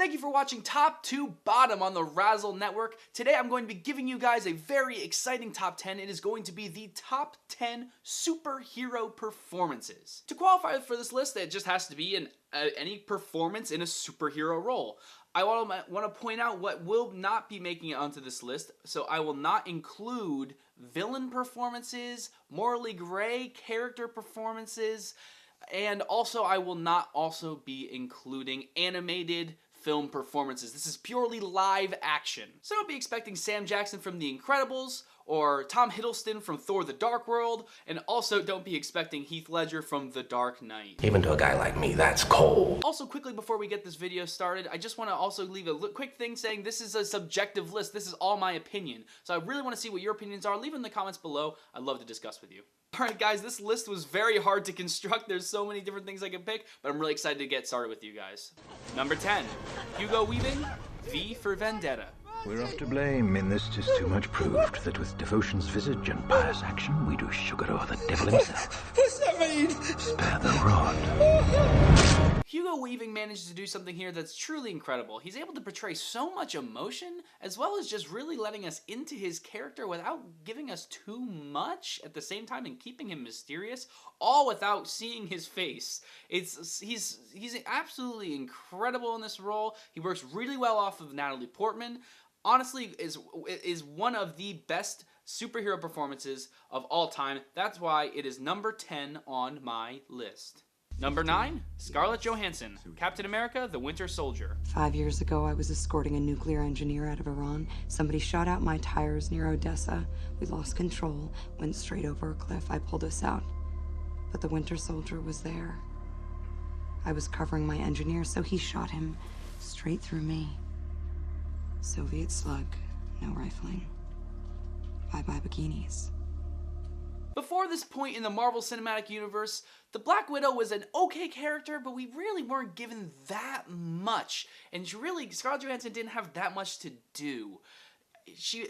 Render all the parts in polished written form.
Thank you for watching Top to Bottom on the Razzle Network. Today I'm going to be giving you guys a very exciting top 10. It is going to be the top 10 superhero performances. To qualify for this list, it just has to be any performance in a superhero role. I want to point out what will not be making it onto this list, so I will not include villain performances, morally gray character performances, and also I will not also be including animated film performances. This is purely live action. So don't be expecting Sam Jackson from The Incredibles or Tom Hiddleston from Thor the Dark World, and also don't be expecting Heath Ledger from The Dark Knight. Even to a guy like me, that's cold. Also, quickly before we get this video started, I just want to also leave a quick thing saying this is a subjective list. This is all my opinion. So I really want to see what your opinions are. Leave it in the comments below. I'd love to discuss with you. Alright guys, this list was very hard to construct. There's so many different things I can pick, but I'm really excited to get started with you guys. Number 10, Hugo Weaving V for Vendetta. We're off to blame in this 'tis too much proved that with devotion's visage and pious action we do sugar o'er the devil himself. What's that mean? Spare the rod. Hugo Weaving managed to do something here that's truly incredible. He's able to portray so much emotion, as well as just really letting us into his character without giving us too much at the same time and keeping him mysterious, all without seeing his face. He's absolutely incredible in this role. He works really well off of Natalie Portman. Honestly, is one of the best superhero performances of all time. That's why it is number 10 on my list. Number 9, Scarlett Johansson, Captain America, the Winter Soldier. 5 years ago, I was escorting a nuclear engineer out of Iran. Somebody shot out my tires near Odessa. We lost control, went straight over a cliff. I pulled us out, but the Winter Soldier was there. I was covering my engineer, so he shot him straight through me. Soviet slug, no rifling. Bye-bye bikinis. Before this point in the Marvel Cinematic Universe, the Black Widow was an okay character, but we really weren't given that much. And Scarlett Johansson didn't have that much to do. She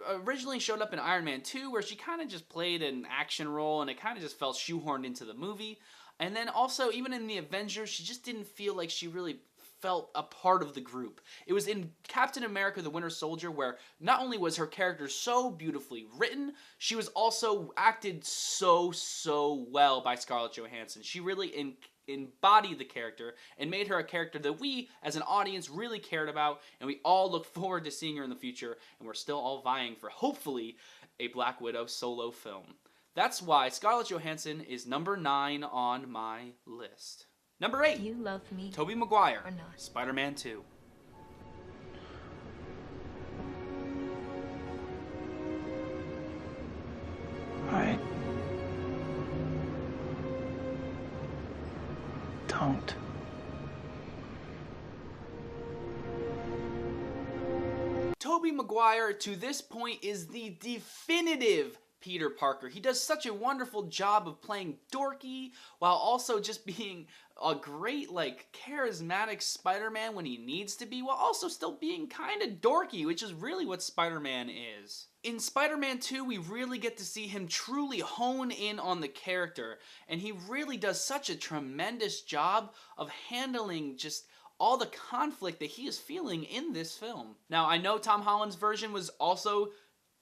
originally showed up in Iron Man 2, where she kind of just played an action role, and it kind of just felt shoehorned into the movie. And then also, even in the Avengers, she just didn't feel like she really felt a part of the group. It was in Captain America the Winter Soldier where not only was her character so beautifully written, she was also acted so well by Scarlett Johansson. She really embodied the character and made her a character that we as an audience really cared about, and we all look forward to seeing her in the future, and we're still all vying for hopefully a Black Widow solo film. That's why Scarlett Johansson is number 9 on my list. Number 8, you love me, Tobey Maguire, or not. Spider-Man 2. I don't. Tobey Maguire, to this point, is the definitive Peter Parker. He does such a wonderful job of playing dorky while also just being a great, charismatic Spider-Man when he needs to be, while also still being kind of dorky, which is really what Spider-Man is. In Spider-Man 2, we really get to see him truly hone in on the character, and he really does such a tremendous job of handling just all the conflict that he is feeling in this film. Now, I know Tom Holland's version was also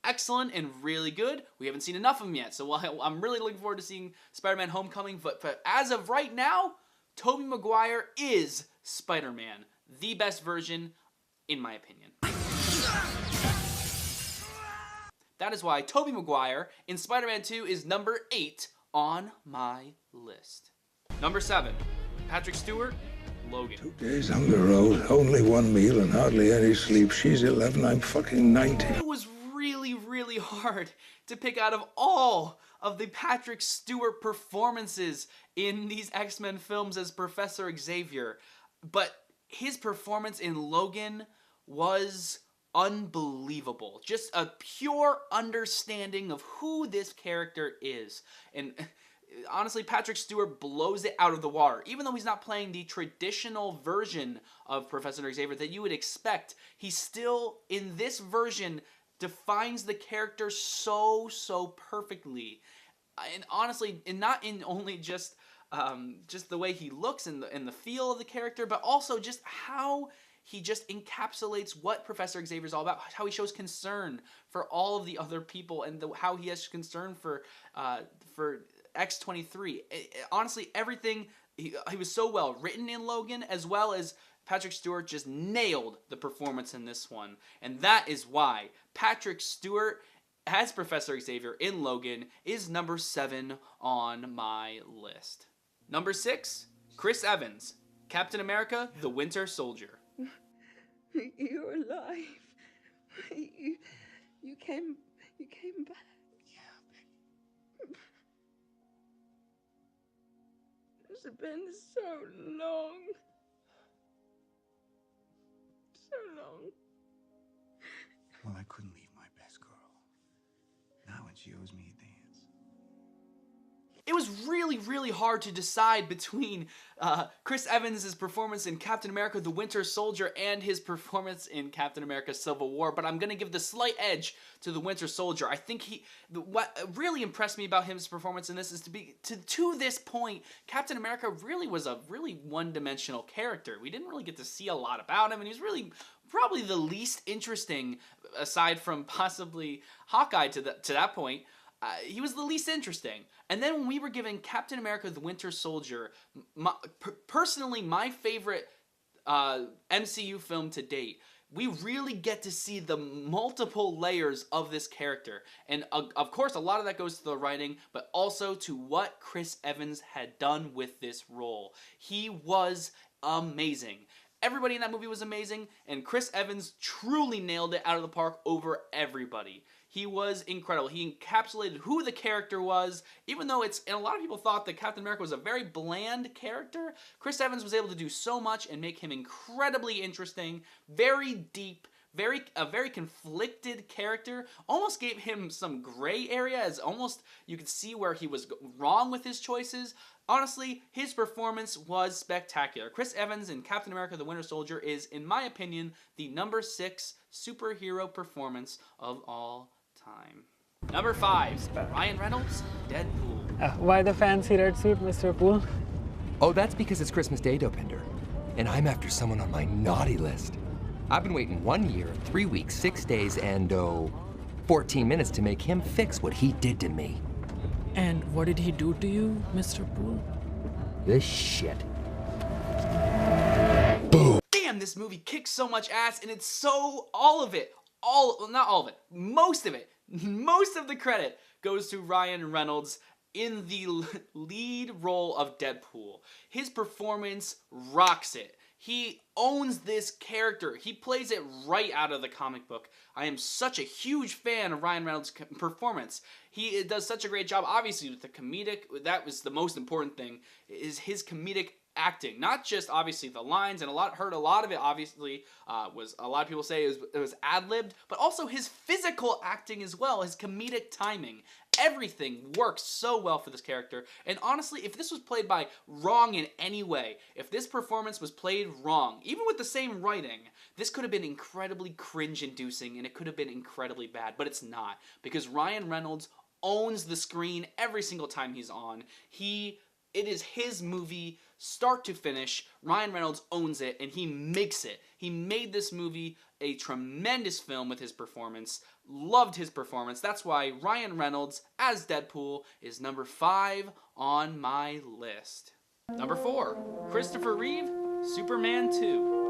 excellent and really good. We haven't seen enough of him yet, so I'm really looking forward to seeing Spider-Man Homecoming, but as of right now, Tobey Maguire is Spider-Man, the best version, in my opinion. That is why Tobey Maguire in Spider-Man 2 is number 8 on my list. Number 7, Patrick Stewart, Logan. 2 days on the road, only one meal and hardly any sleep. She's 11, I'm fucking 90. It was really hard to pick out of all of the Patrick Stewart performances in these X-Men films as Professor Xavier, but his performance in Logan was unbelievable. Just a pure understanding of who this character is, and honestly, Patrick Stewart blows it out of the water. Even though he's not playing the traditional version of Professor Xavier that you would expect, he still, in this version, defines the character so perfectly. And honestly, and not in only just the way he looks and the feel of the character, but also just how he just encapsulates what Professor Xavier's all about, how he shows concern for all of the other people, and how he has concern for X-23. Honestly, everything, he was so well written in Logan, as well as Patrick Stewart just nailed the performance in this one. And that is why Patrick Stewart as Professor Xavier in Logan is number 7 on my list. Number 6, Chris Evans, Captain America, the Winter Soldier. You're alive. You came back. It's been so long. So long. Well, I couldn't leave my best girl. Now when she owes me a dance. It was really, really hard to decide between Chris Evans' performance in Captain America the Winter Soldier and his performance in Captain America Civil War, but I'm going to give the slight edge to the Winter Soldier. I think what really impressed me about his performance in this is to this point, Captain America really was a really one-dimensional character. We didn't really get to see a lot about him, and he's really probably the least interesting, aside from possibly Hawkeye to that point. He was the least interesting. And then when we were given Captain America the Winter Soldier, personally my favorite MCU film to date, we really get to see the multiple layers of this character. And of course, a lot of that goes to the writing, but also to what Chris Evans had done with this role. He was amazing. Everybody in that movie was amazing, and Chris Evans truly nailed it out of the park over everybody. He was incredible. He encapsulated who the character was, even though and a lot of people thought that Captain America was a very bland character. Chris Evans was able to do so much and make him incredibly interesting, very deep, a very conflicted character. Almost gave him some gray area, as almost you could see where he was wrong with his choices. Honestly, his performance was spectacular. Chris Evans in Captain America the Winter Soldier is, in my opinion, the number 6 superhero performance of all time. Number 5, Ryan Reynolds, Deadpool. Why the fancy red suit, Mr. Poole? Oh, that's because it's Christmas Day, Dopinder. And I'm after someone on my naughty list. I've been waiting 1 year, 3 weeks, 6 days, and 14 minutes to make him fix what he did to me. And what did he do to you, Mr. Poole? This shit. Damn, this movie kicks so much ass, and it's so, not all of it, most of the credit goes to Ryan Reynolds in the lead role of Deadpool. His performance rocks it. He owns this character. He plays it right out of the comic book. I am such a huge fan of Ryan Reynolds' performance. He does such a great job, obviously, with the comedic. That was the most important thing, is his comedic acting. Not just, obviously, the lines, and a lot of it, obviously, was, a lot of people say it was ad-libbed, but also his physical acting as well, his comedic timing. Everything works so well for this character, and honestly, if this was played by wrong in any way, if this performance was played wrong, even with the same writing, this could have been incredibly cringe-inducing, and it could have been incredibly bad, but it's not, because Ryan Reynolds owns the screen every single time he's on. It is his movie, start to finish. Ryan Reynolds owns it, and he makes it. He made this movie a tremendous film with his performance. Loved his performance. That's why Ryan Reynolds as Deadpool is number 5 on my list. Number 4, Christopher Reeve, Superman 2.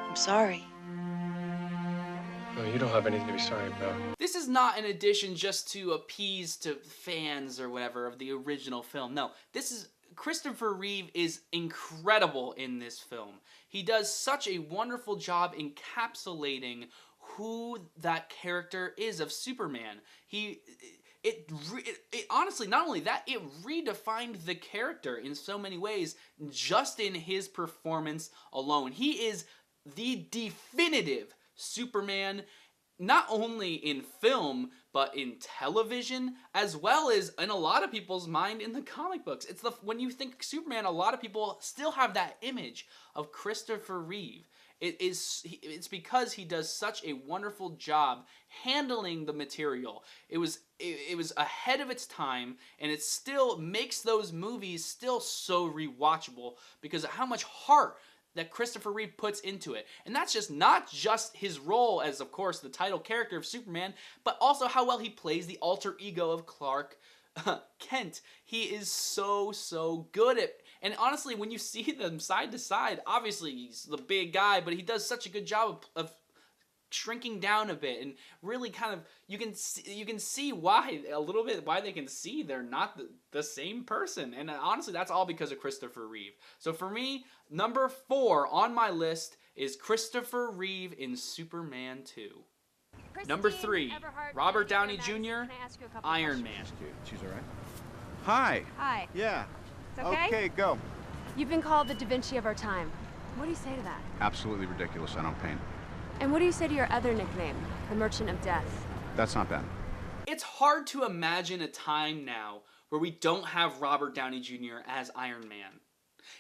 I'm sorry. No, you don't have anything to be sorry about. This is not an addition just to appease to fans or whatever of the original film. No, Christopher Reeve is incredible in this film. He does such a wonderful job encapsulating who that character is of Superman. It honestly, not only that, it redefined the character in so many ways just in his performance alone. He is the definitive Superman, not only in film, but in television, as well as in a lot of people's mind in the comic books. When you think Superman, a lot of people still have that image of Christopher Reeve. It's because he does such a wonderful job handling the material. It was ahead of its time, and it still makes those movies still so rewatchable because of how much heart that Christopher Reeve puts into it. And that's just not just his role as, of course, the title character of Superman, but also how well he plays the alter ego of Clark Kent. He is so good at, and honestly, when you see them side to side, obviously he's the big guy, but he does such a good job of shrinking down a bit, and really kind of, you can see why, a little bit, why they can see they're not the same person. And honestly, that's all because of Christopher Reeve. So for me, number 4 on my list is Christopher Reeve in Superman 2. Number 3, Robert Downey Jr., Iron Man. She's all right? Hi. Hi. Yeah. It's okay? Okay, go. You've been called the Da Vinci of our time. What do you say to that? Absolutely ridiculous. I don't paint. And what do you say to your other nickname, the Merchant of Death? That's not bad. It's hard to imagine a time now where we don't have Robert Downey Jr. as Iron Man.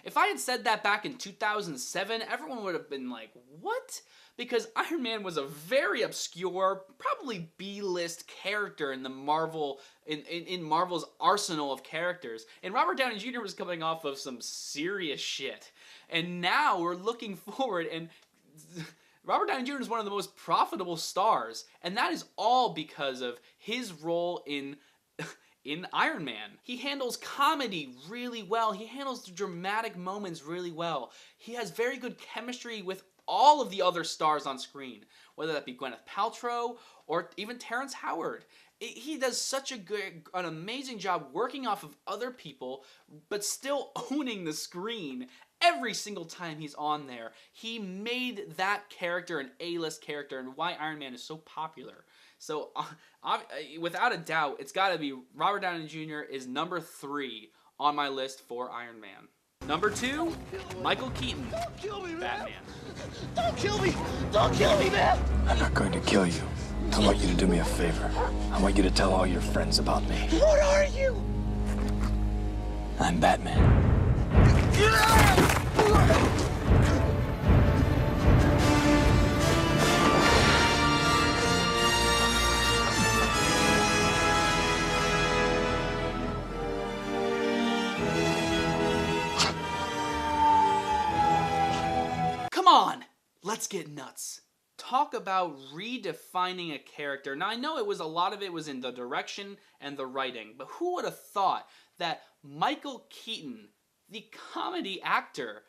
If I had said that back in 2007, everyone would have been like, what? Because Iron Man was a very obscure, probably B-list character in the Marvel, in Marvel's arsenal of characters. And Robert Downey Jr. was coming off of some serious shit. And now we're looking forward, and Robert Downey Jr. is one of the most profitable stars. And that is all because of his role in Iron Man. He handles comedy really well. He handles the dramatic moments really well. He has very good chemistry with all of the other stars on screen, whether that be Gwyneth Paltrow or even Terrence Howard. He does such an amazing job working off of other people, but still owning the screen every single time he's on there. He made that character an A-list character, and why Iron Man is so popular. So, without a doubt, it's got to be Robert Downey Jr. is number 3 on my list for Iron Man. Number 2, Michael Keaton, Don't kill me, man. Batman. Don't kill me! Don't kill me, man! I'm not going to kill you. I want you to do me a favor. I want you to tell all your friends about me. What are you? I'm Batman. Come on, let's get nuts. Talk about redefining a character. Now, I know a lot of it was in the direction and the writing, but who would have thought that Michael Keaton, the comedy actor,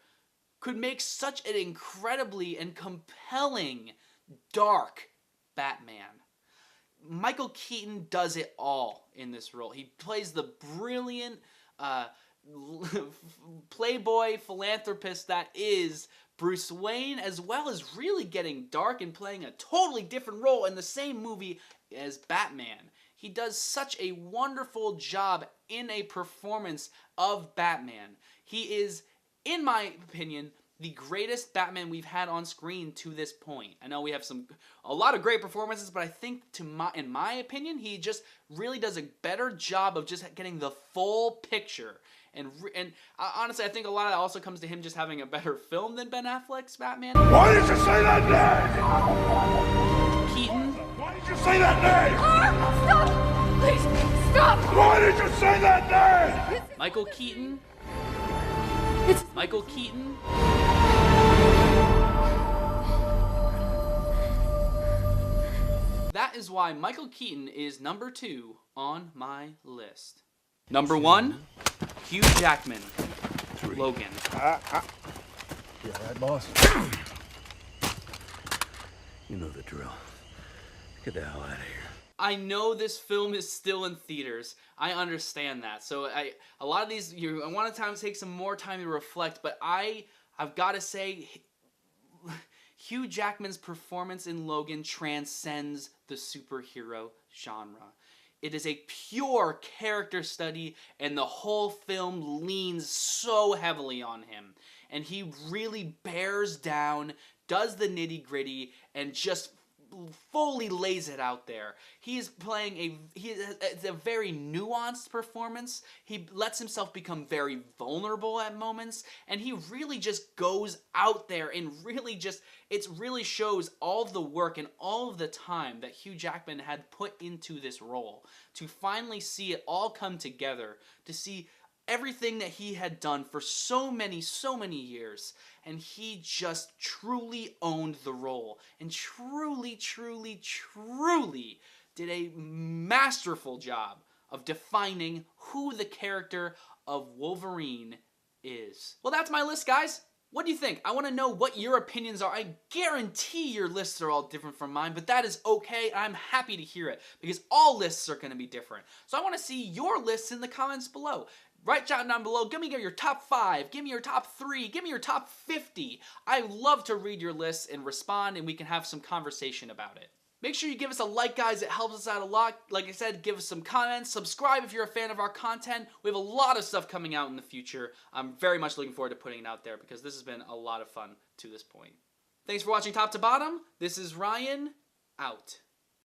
could make such an incredibly and compelling, dark Batman? Michael Keaton does it all in this role. He plays the brilliant playboy philanthropist that is Bruce Wayne, as well as really getting dark and playing a totally different role in the same movie as Batman. He does such a wonderful job in a performance of Batman. He is, in my opinion, the greatest Batman we've had on screen to this point. I know we have a lot of great performances, but I think in my opinion, he just really does a better job of just getting the full picture. And honestly, I think a lot of that also comes to him just having a better film than Ben Affleck's Batman. Why did you say that name? Keaton. Why did you say that name? Stop! Please, stop! Why did you say that name? Michael Keaton. Michael Keaton. That is why Michael Keaton is number 2 on my list. Number 1, Hugh Jackman, Logan. Yeah, right, boss. You know the drill. Get the hell out of here. I know this film is still in theaters. I understand that. So a lot of these, I want to take some more time to reflect, but I've got to say, Hugh Jackman's performance in Logan transcends the superhero genre. It is a pure character study, and the whole film leans so heavily on him. And he really bears down, does the nitty-gritty, and just fully lays it out there. He is playing it's a very nuanced performance. He lets himself become very vulnerable at moments, and he really just goes out there and really shows all of the work and all of the time that Hugh Jackman had put into this role to finally see it all come together, to see everything that he had done for so many years, and he just truly owned the role and truly did a masterful job of defining who the character of Wolverine is. Well, that's my list, guys. What do you think? I want to know what your opinions are. I guarantee your lists are all different from mine, but that is okay. I'm happy to hear it because all lists are going to be different. So I want to see your lists in the comments below. Write down below, give me your top 5, give me your top 3, give me your top 50. I love to read your lists and respond, and we can have some conversation about it. Make sure you give us a like, guys. It helps us out a lot. Like I said, give us some comments. Subscribe if you're a fan of our content. We have a lot of stuff coming out in the future. I'm very much looking forward to putting it out there because this has been a lot of fun to this point. Thanks for watching top to bottom. This is Ryan, out.